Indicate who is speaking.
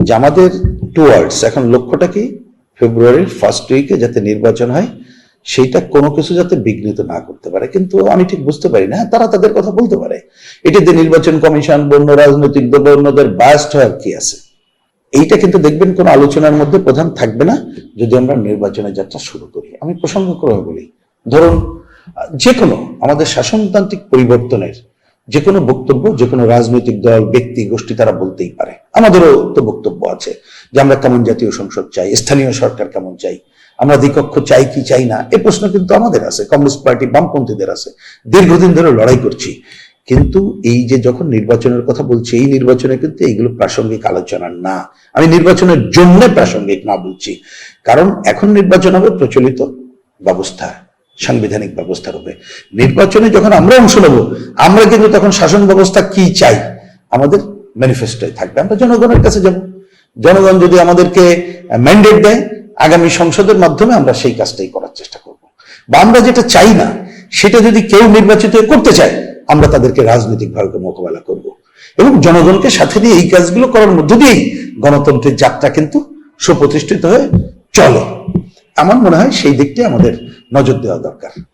Speaker 1: যে আমাদের টুয়ার্ডস এখন লক্ষ্যটা কি, ফেব্রুয়ারির ফার্স্ট উইকে যাতে নির্বাচন হয়, সেইটা কোনো কিছু যাতে বিঘ্নিত না করতে পারে। কিন্তু আমি ঠিক বুঝতে পারি না, তারা তাদের কথা বলতে পারে, এটিতে নির্বাচন কমিশন বন্য রাজনৈতিক দল অন্যদের বায়াস্ট হওয়ার কি আছে। এইটা কিন্তু দেখবেন কোন আলোচনার মধ্যে প্রধান থাকবে না যদি আমরা নির্বাচনের যাত্রা শুরু করি। আমি প্রসঙ্গক্রমে বলি, ধরুন যে কোনো আমাদের শাসনতান্ত্রিক পরিবর্তনের যে কোনো বক্তব্য যে কোনো রাজনৈতিক দল ব্যক্তি গোষ্ঠী তারা বলতেই পারে। আমাদেরও তো বক্তব্য আছে যে আমরা কেমন জাতীয় সংসদ চাই, স্থানীয় সরকার কেমন চাই, আমরা দ্বিকক্ষ চাই কি চাই না, এই প্রশ্ন কিন্তু আমাদের আছে, কমিউনিস্ট পার্টি বামপন্থীদের আছে, দীর্ঘদিন ধরে লড়াই করছি। কিন্তু এই যে যখন নির্বাচনের কথা বলছি, এই নির্বাচনে কিন্তু এইগুলো প্রাসঙ্গিক আলোচনা না। আমি নির্বাচনের জন্য প্রাসঙ্গিক না বলছি, কারণ এখন নির্বাচন হবে প্রচলিত ব্যবস্থা, সাংবিধানিক ব্যবস্থার উপরে। নির্বাচনে যখন আমরা অংশ নেব, আমরা কিন্তু তখন শাসন ব্যবস্থা কি চাই আমাদের ম্যানিফেস্টোয় থাকবে। আমরা জনগণের কাছে যাব, জনগণ যদি আমাদেরকে ম্যান্ডেট দেয়, আগামী সংসদের মাধ্যমে আমরা সেই কাজটাই করার চেষ্টা করব। বা আমরা যেটা চাই না সেটা যদি কেউ নির্বাচিত করতে চায়, আমরা তাদেরকে রাজনৈতিকভাবে মোকাবেলা করব এবং জনগণকে সাথে নিয়ে এই কাজগুলো করার মধ্য দিয়েই গণতন্ত্রের যাত্রা কিন্তু সুপ্রতিষ্ঠিত হয়ে চলে। আমার মনে হয় সেই দিকটি আমাদের নজর দেওয়া দরকার।